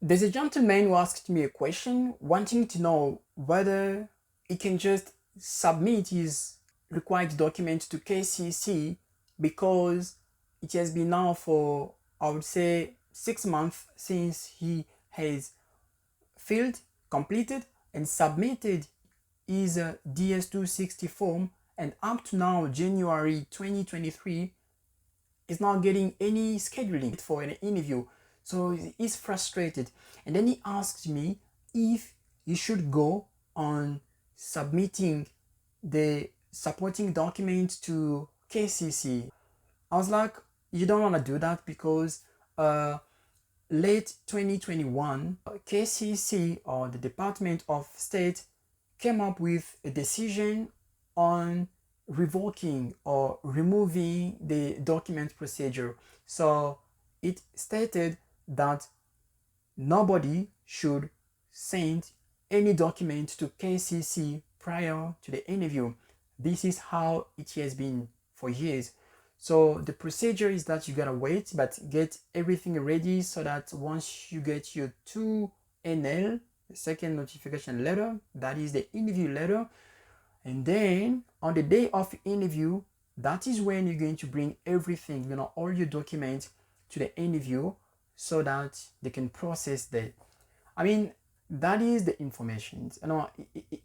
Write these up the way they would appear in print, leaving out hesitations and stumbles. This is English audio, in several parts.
There's a gentleman who asked me a question wanting to know whether he can just submit his required documents to KCC because it has been now for, I would say, 6 months since he has filled, completed, and submitted his DS260 form, and up to now, January 2023, is not getting any scheduling for an interview. So he's frustrated. And then he asked me if he should go on submitting the supporting documents to KCC. I was like, you don't want to do that because late 2021, KCC, or the Department of State, came up with a decision on revoking or removing the document procedure. So it stated that nobody should send any document to KCC prior to the interview. This is how it has been for years. So the procedure is that you gotta wait, but get everything ready so that once you get your 2NL, the second notification letter, that is the interview letter, and then on the day of the interview, that is when you're going to bring everything, all your documents to the interview so that they can process that. I mean, that is the information.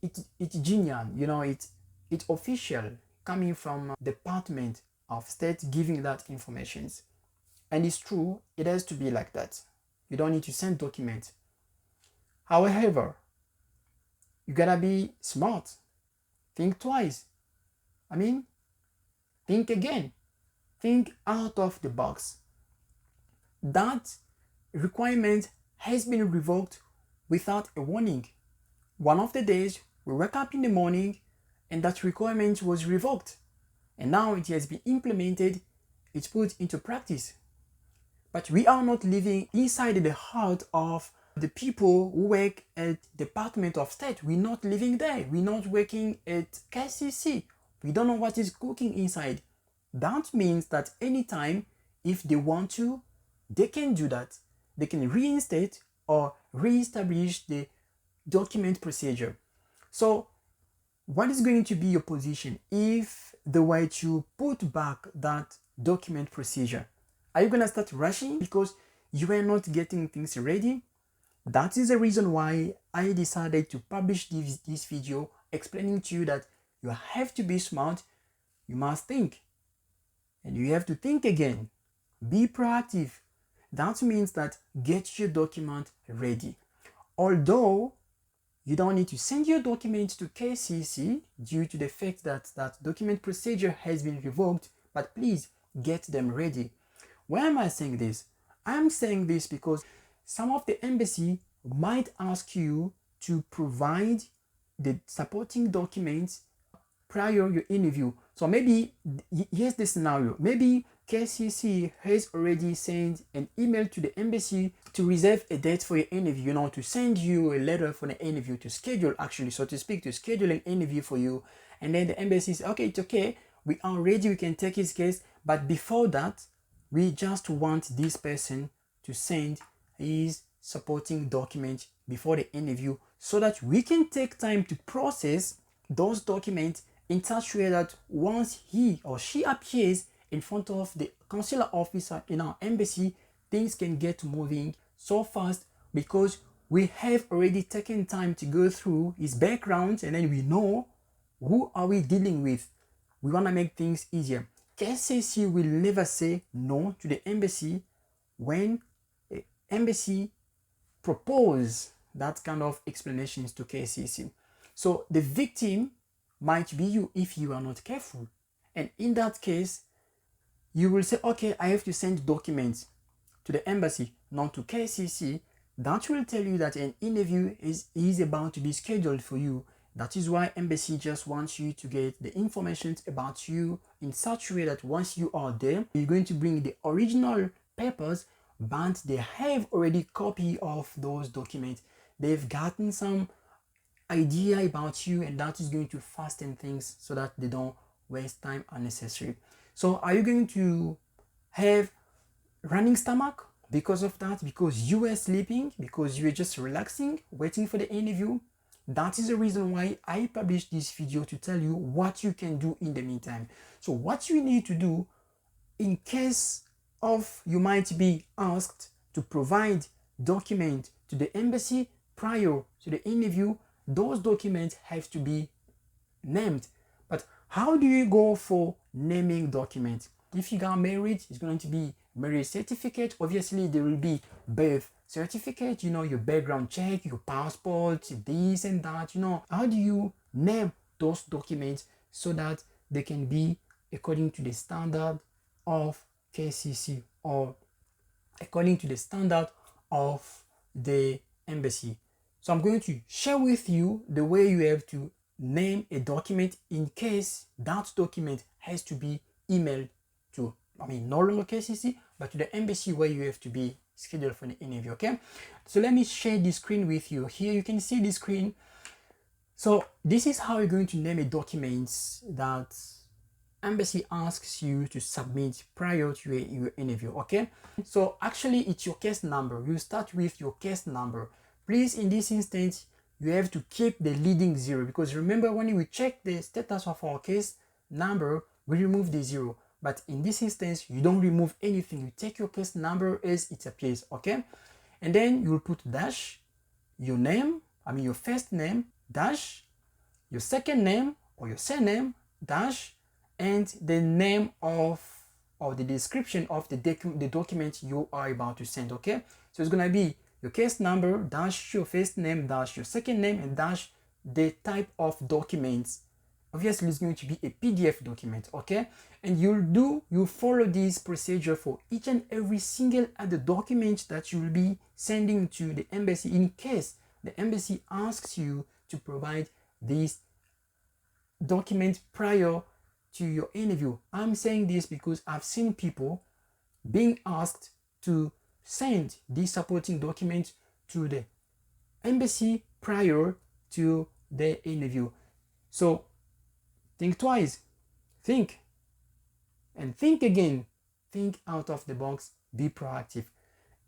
It's genuine. It's official coming from Department of State giving that information, and it's true. It has to be like that. You don't need to send documents. However, you gotta be smart. Think twice. I mean, think again. Think out of the box. That requirement has been revoked without a warning. One of the days, we wake up in the morning and that requirement was revoked. And now it has been implemented, it's put into practice. But we are not living inside the heart of the people who work at Department of State. We're not living there. We're not working at KCC. We don't know what is cooking inside. That means that anytime, if they want to, they can do that. They can reinstate or reestablish the document procedure. So what is going to be your position if they were to put back that document procedure? Are you going to start rushing because you are not getting things ready? That is the reason why I decided to publish this video explaining to you that you have to be smart, you must think, and you have to think again. Be proactive. That means that get your document ready. Although you don't need to send your documents to KCC due to the fact that that document procedure has been revoked, but please get them ready. Why am I saying this? I'm saying this because some of the embassy might ask you to provide the supporting documents prior your interview. So maybe here's the scenario. Maybe KCC has already sent an email to the embassy to reserve a date for your interview, to send you a letter for the interview, to schedule, actually, so to speak, to schedule an interview for you. And then the embassy says, okay, it's okay, we are ready, we can take his case. But before that, we just want this person to send his supporting document before the interview so that we can take time to process those documents in such a way that once he or she appears in front of the consular officer in our embassy, things can get moving so fast because we have already taken time to go through his background, and then we know who are we dealing with. We want to make things easier. KCC will never say no to the embassy when the embassy propose that kind of explanations to KCC. So the victim might be you if you are not careful. And in that case, you will say, okay, I have to send documents to the embassy, not to KCC. That will tell you that an interview is about to be scheduled for you. That is why embassy just wants you to get the information about you in such a way that once you are there, you're going to bring the original papers, but they have already copy of those documents. They've gotten some idea about you, and that is going to fasten things so that they don't waste time unnecessary. So are you going to have running stomach Because of that, because you were sleeping, because you were just relaxing, waiting for the interview, that is the reason why I published this video, to tell you what you can do in the meantime. So what you need to do in case of you might be asked to provide document to the embassy prior to the interview, those documents have to be named. But how do you go for naming document? If you got married, it's going to be marriage certificate. Obviously, there will be birth certificate, you know, your background check, your passport, this and that, you know. How do you name those documents so that they can be according to the standard of KCC or according to the standard of the embassy? So I'm going to share with you the way you have to name a document in case that document has to be emailed to, no longer KCC, but to the embassy where you have to be scheduled for the interview, okay? So let me share the screen with you. Here you can see the screen. So this is how you're going to name a document that embassy asks you to submit prior to your interview, okay? So actually it's your case number. You start with your case number. Please, in this instance, you have to keep the leading 0, because remember, when we check the status of our case number, we remove the 0. But in this instance, you don't remove anything. You take your case number as it appears, okay? And then you will put dash, your name, your first name, dash, your second name or your surname, dash, and the name of, or the description of the document you are about to send, okay? So it's gonna be your case number, dash your first name, dash your second name, and dash the type of documents. Obviously, it's going to be a PDF document, okay? And you'll follow this procedure for each and every single other document that you will be sending to the embassy in case the embassy asks you to provide these documents prior to your interview. I'm saying this because I've seen people being asked to send these supporting documents to the embassy prior to the interview. So think twice, think, and think again. Think out of the box, be proactive.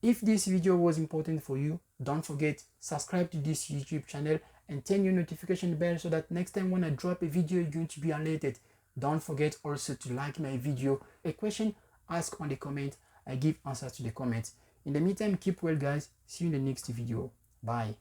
If this video was important for you, don't forget, subscribe to this YouTube channel and turn your notification bell so that next time when I drop a video, you're going to be alerted. Don't forget also to like my video. A question, ask on the comment. I give answers to the comments. In the meantime, keep well, guys. See you in the next video. Bye.